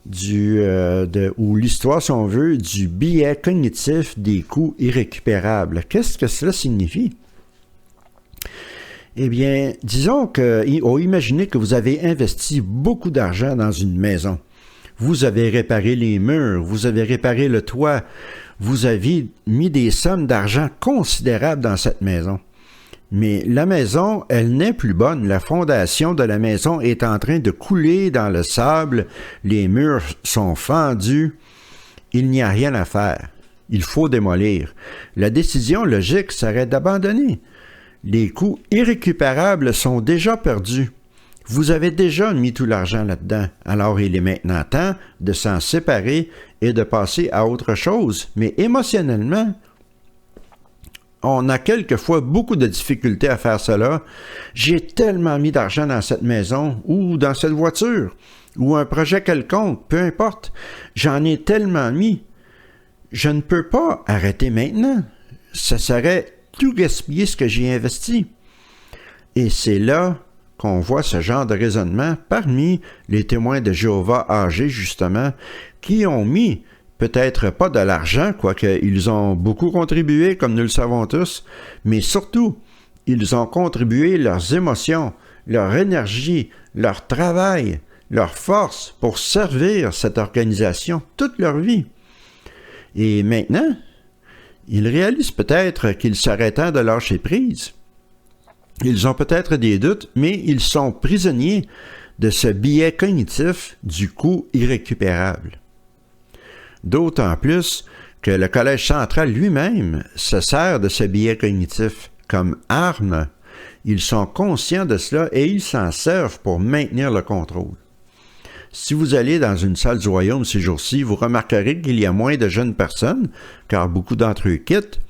ou l'histoire, si on veut, du biais cognitif des coûts irrécupérables. Qu'est-ce que cela signifie? Eh bien, disons imaginez que vous avez investi beaucoup d'argent dans une maison. Vous avez réparé les murs, vous avez réparé le toit, vous avez mis des sommes d'argent considérables dans cette maison. Mais la maison, elle n'est plus bonne. La fondation de la maison est en train de couler dans le sable, les murs sont fendus. Il n'y a rien à faire. Il faut démolir. La décision logique serait d'abandonner. Les coûts irrécupérables sont déjà perdus. Vous avez déjà mis tout l'argent là-dedans, alors il est maintenant temps de s'en séparer et de passer à autre chose. Mais émotionnellement, on a quelquefois beaucoup de difficultés à faire cela. J'ai tellement mis d'argent dans cette maison ou dans cette voiture ou un projet quelconque, peu importe. J'en ai tellement mis. Je ne peux pas arrêter maintenant. Ça serait tout gaspiller ce que j'ai investi. Et c'est là qu'on voit ce genre de raisonnement parmi les témoins de Jéhovah âgés, justement, qui ont mis peut-être pas de l'argent, quoique ils ont beaucoup contribué, comme nous le savons tous, mais surtout, ils ont contribué leurs émotions, leur énergie, leur travail, leur force pour servir cette organisation toute leur vie. Et maintenant, ils réalisent peut-être qu'il serait temps de lâcher prise. Ils ont peut-être des doutes, mais ils sont prisonniers de ce biais cognitif du coût irrécupérable. D'autant plus que le Collège central lui-même se sert de ce biais cognitif comme arme. Ils sont conscients de cela et ils s'en servent pour maintenir le contrôle. Si vous allez dans une salle du royaume ces jours-ci, vous remarquerez qu'il y a moins de jeunes personnes, car beaucoup d'entre eux quittent,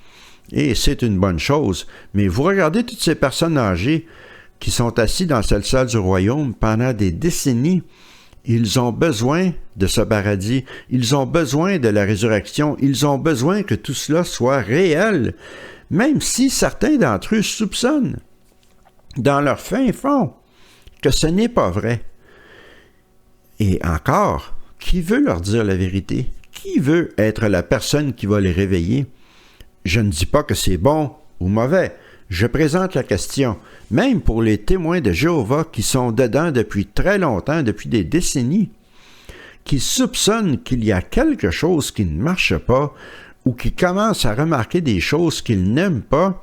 et c'est une bonne chose. Mais vous regardez toutes ces personnes âgées qui sont assises dans cette salle du royaume pendant des décennies. Ils ont besoin de ce paradis, ils ont besoin de la résurrection, ils ont besoin que tout cela soit réel, même si certains d'entre eux soupçonnent, dans leur fin fond, que ce n'est pas vrai. Et encore, qui veut leur dire la vérité? Qui veut être la personne qui va les réveiller? Je ne dis pas que c'est bon ou mauvais. Je présente la question, même pour les témoins de Jéhovah qui sont dedans depuis très longtemps, depuis des décennies, qui soupçonnent qu'il y a quelque chose qui ne marche pas ou qui commencent à remarquer des choses qu'ils n'aiment pas.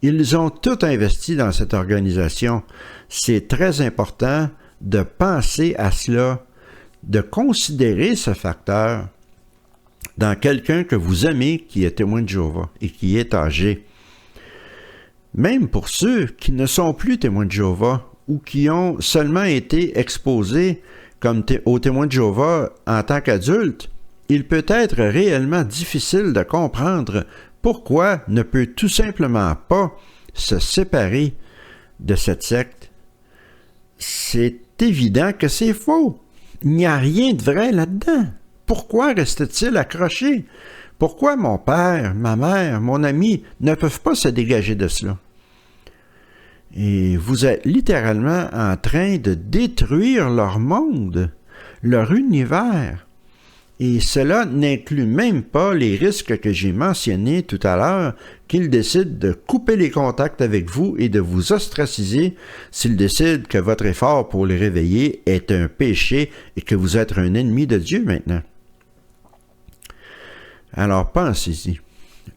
Ils ont tout investi dans cette organisation. C'est très important de penser à cela, de considérer ce facteur dans quelqu'un que vous aimez qui est témoin de Jéhovah et qui est âgé. Même pour ceux qui ne sont plus témoins de Jéhovah ou qui ont seulement été exposés comme aux témoins de Jéhovah en tant qu'adultes, il peut être réellement difficile de comprendre pourquoi ne peut tout simplement pas se séparer de cette secte. C'est évident que c'est faux. Il n'y a rien de vrai là-dedans. Pourquoi reste-t-il accroché? Pourquoi mon père, ma mère, mon ami ne peuvent pas se dégager de cela? Et vous êtes littéralement en train de détruire leur monde, leur univers. Et cela n'inclut même pas les risques que j'ai mentionnés tout à l'heure, qu'ils décident de couper les contacts avec vous et de vous ostraciser s'ils décident que votre effort pour les réveiller est un péché et que vous êtes un ennemi de Dieu maintenant. Alors pensez-y.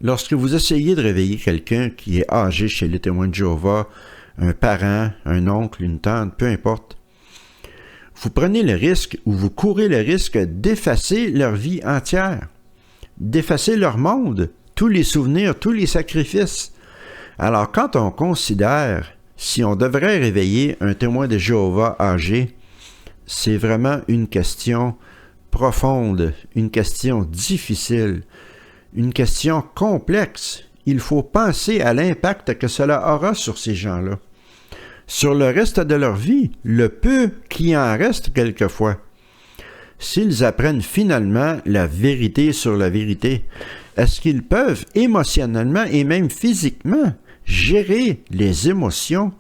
Lorsque vous essayez de réveiller quelqu'un qui est âgé chez les témoins de Jéhovah, un parent, un oncle, une tante, peu importe, vous prenez le risque ou vous courez le risque d'effacer leur vie entière, d'effacer leur monde, tous les souvenirs, tous les sacrifices. Alors quand on considère si on devrait réveiller un témoin de Jéhovah âgé, c'est vraiment une question profonde, une question difficile, une question complexe. Il faut penser à l'impact que cela aura sur ces gens-là, sur le reste de leur vie, le peu qui en reste quelquefois. S'ils apprennent finalement la vérité sur la vérité, est-ce qu'ils peuvent émotionnellement et même physiquement gérer les émotions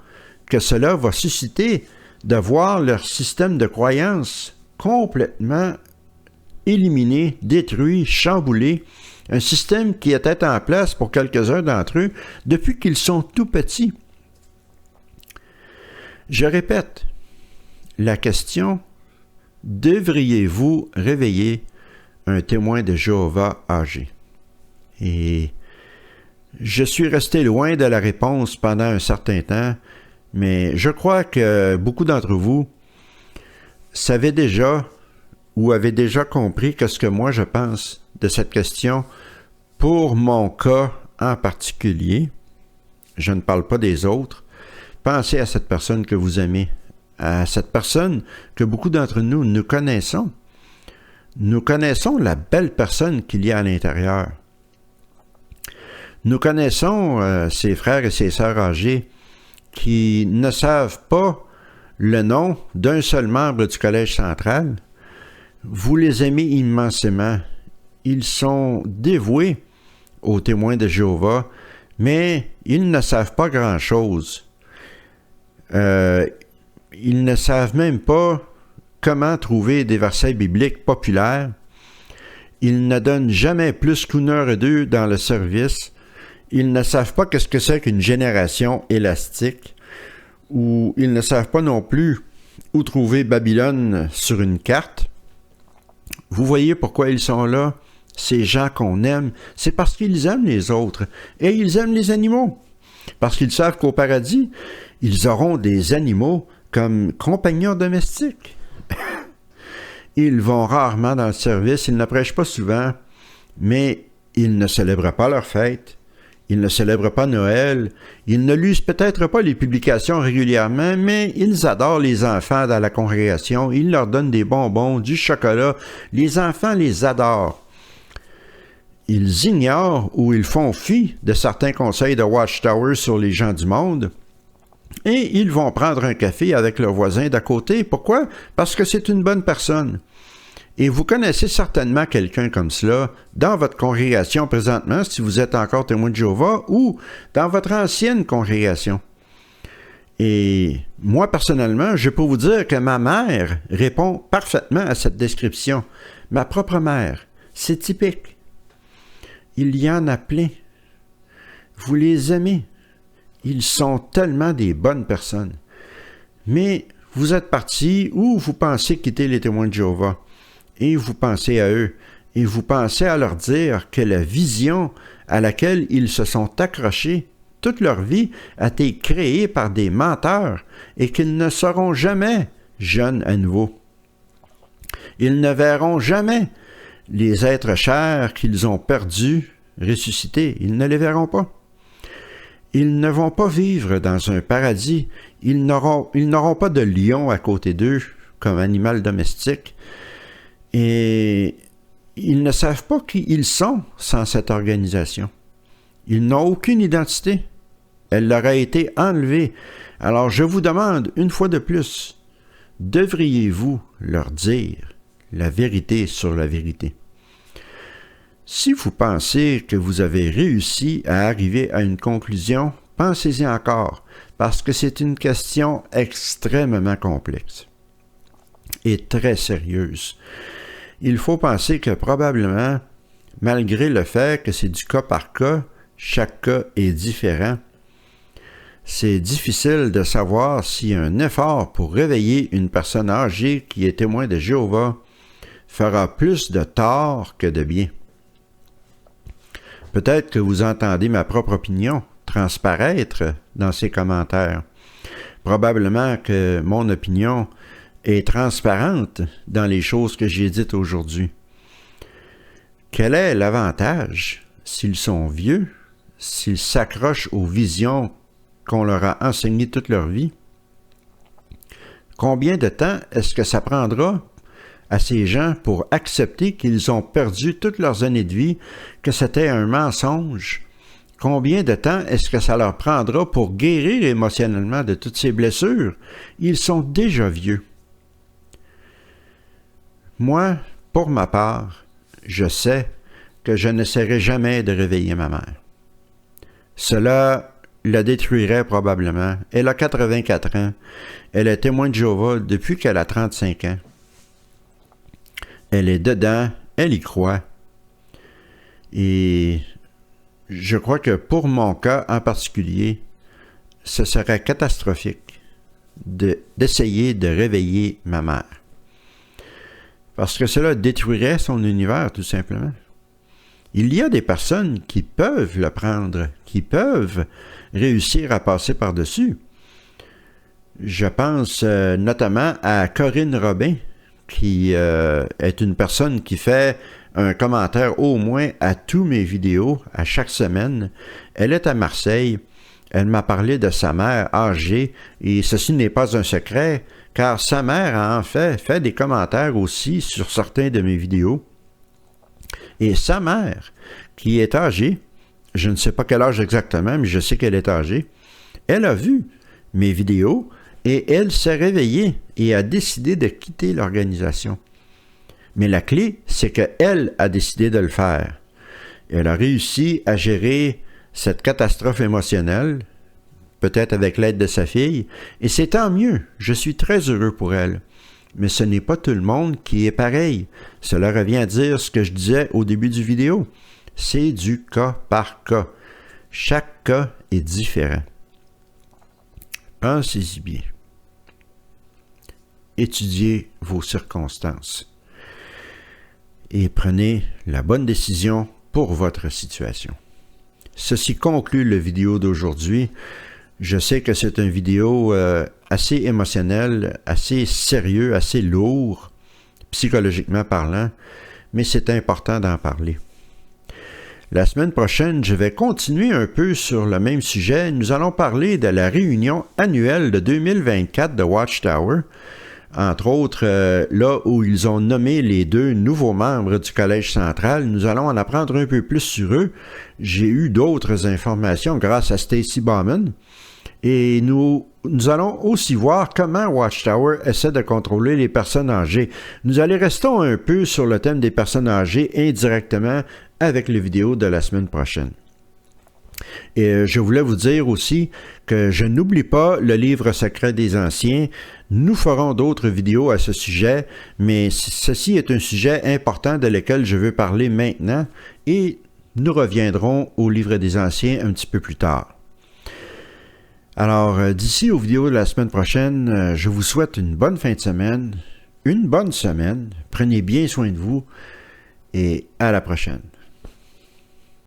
que cela va susciter de voir leur système de croyance complètement éliminé, détruit, chamboulé, un système qui était en place pour quelques-uns d'entre eux depuis qu'ils sont tout petits? Je répète, la question, devriez-vous réveiller un témoin de Jéhovah âgé? Et je suis resté loin de la réponse pendant un certain temps, mais je crois que beaucoup d'entre vous savaient déjà ou avaient déjà compris ce que moi je pense de cette question pour mon cas en particulier. Je ne parle pas des autres. Pensez à cette personne que vous aimez à cette personne que beaucoup d'entre nous connaissons. Nous connaissons la belle personne qu'il y a à l'intérieur. Nous connaissons ses frères et ses sœurs âgés qui ne savent pas le nom d'un seul membre du Collège central. Vous les aimez immensément. Ils sont dévoués aux témoins de Jéhovah, mais ils ne savent pas grand-chose. Ils ne savent même pas comment trouver des versets bibliques populaires. Ils ne donnent jamais plus qu'une heure et deux dans le service. Ils ne savent pas qu'est-ce que c'est qu'une génération élastique, ou ils ne savent pas non plus où trouver Babylone sur une carte. Vous voyez pourquoi ils sont là? Ces gens qu'on aime, c'est parce qu'ils aiment les autres et ils aiment les animaux. Parce qu'ils savent qu'au paradis, ils auront des animaux comme compagnons domestiques. Ils vont rarement dans le service, ils ne prêchent pas souvent, mais ils ne célèbrent pas leur fête, ils ne célèbrent pas Noël, ils ne lisent peut-être pas les publications régulièrement, mais ils adorent les enfants dans la congrégation, ils leur donnent des bonbons, du chocolat, les enfants les adorent. Ils ignorent ou ils font fi de certains conseils de Watchtower sur les gens du monde et ils vont prendre un café avec leur voisin d'à côté. Pourquoi? Parce que c'est une bonne personne. Et vous connaissez certainement quelqu'un comme cela dans votre congrégation présentement, si vous êtes encore témoin de Jéhovah, ou dans votre ancienne congrégation. Et moi, personnellement, je peux vous dire que ma mère répond parfaitement à cette description. Ma propre mère, c'est typique. Il y en a plein. Vous les aimez. Ils sont tellement des bonnes personnes. Mais vous êtes partis ou vous pensez quitter les témoins de Jéhovah. Et vous pensez à eux. Et vous pensez à leur dire que la vision à laquelle ils se sont accrochés toute leur vie a été créée par des menteurs et qu'ils ne seront jamais jeunes à nouveau. Ils ne verront jamais les êtres chers qu'ils ont perdus, ressuscités, ils ne les verront pas. Ils ne vont pas vivre dans un paradis. Ils n'auront pas de lion à côté d'eux comme animal domestique. Et ils ne savent pas qui ils sont sans cette organisation. Ils n'ont aucune identité. Elle leur a été enlevée. Alors je vous demande, une fois de plus, devriez-vous leur dire la vérité sur la vérité? Si vous pensez que vous avez réussi à arriver à une conclusion, pensez-y encore, parce que c'est une question extrêmement complexe et très sérieuse. Il faut penser que probablement, malgré le fait que c'est du cas par cas, chaque cas est différent, c'est difficile de savoir si un effort pour réveiller une personne âgée qui est témoin de Jéhovah fera plus de tort que de bien. Peut-être que vous entendez ma propre opinion transparaître dans ces commentaires. Probablement que mon opinion est transparente dans les choses que j'ai dites aujourd'hui. Quel est l'avantage s'ils sont vieux, s'ils s'accrochent aux visions qu'on leur a enseignées toute leur vie? Combien de temps est-ce que ça prendra à ces gens pour accepter qu'ils ont perdu toutes leurs années de vie, que c'était un mensonge? Combien de temps est-ce que ça leur prendra pour guérir émotionnellement de toutes ces blessures? Ils sont déjà vieux. Moi, pour ma part, je sais que je n'essaierai jamais de réveiller ma mère. Cela la détruirait probablement. Elle a 84 ans. Elle est témoin de Jéhovah depuis qu'elle a 35 ans. Elle est dedans, elle y croit. Et je crois que pour mon cas en particulier, ce serait catastrophique d'essayer de réveiller ma mère. Parce que cela détruirait son univers, tout simplement. Il y a des personnes qui peuvent le prendre, qui peuvent réussir à passer par-dessus. Je pense notamment à Corinne Robin, qui est une personne qui fait un commentaire au moins à tous mes vidéos, à chaque semaine. Elle est à Marseille. Elle m'a parlé de sa mère âgée, et ceci n'est pas un secret. car sa mère a en fait des commentaires aussi sur certains de mes vidéos. Et sa mère, qui est âgée, je ne sais pas quel âge exactement, mais je sais qu'elle est âgée, elle a vu mes vidéos et elle s'est réveillée et a décidé de quitter l'organisation. Mais la clé, c'est qu'elle a décidé de le faire. Elle a réussi à gérer cette catastrophe émotionnelle, peut-être avec l'aide de sa fille, et c'est tant mieux, je suis très heureux pour elle. Mais ce n'est pas tout le monde qui est pareil. Cela revient à dire ce que je disais au début du vidéo. C'est du cas par cas. Chaque cas est différent. Pensez-y bien. Étudiez vos circonstances et prenez la bonne décision pour votre situation. Ceci conclut la vidéo d'aujourd'hui. Je sais que c'est une vidéo assez émotionnelle, assez sérieux, assez lourd, psychologiquement parlant, mais c'est important d'en parler. La semaine prochaine, je vais continuer un peu sur le même sujet. Nous allons parler de la réunion annuelle de 2024 de Watchtower. Entre autres, là où ils ont nommé les 2 nouveaux membres du Collège central, nous allons en apprendre un peu plus sur eux. J'ai eu d'autres informations grâce à Stacy Bauman. Et nous allons aussi voir comment Watchtower essaie de contrôler les personnes âgées. Nous allons rester un peu sur le thème des personnes âgées indirectement avec les vidéos de la semaine prochaine. Et je voulais vous dire aussi que je n'oublie pas le livre secret des anciens. Nous ferons d'autres vidéos à ce sujet, mais ceci est un sujet important de lequel je veux parler maintenant et nous reviendrons au livre des anciens un petit peu plus tard. Alors, d'ici aux vidéos de la semaine prochaine, je vous souhaite une bonne fin de semaine, une bonne semaine. Prenez bien soin de vous et à la prochaine.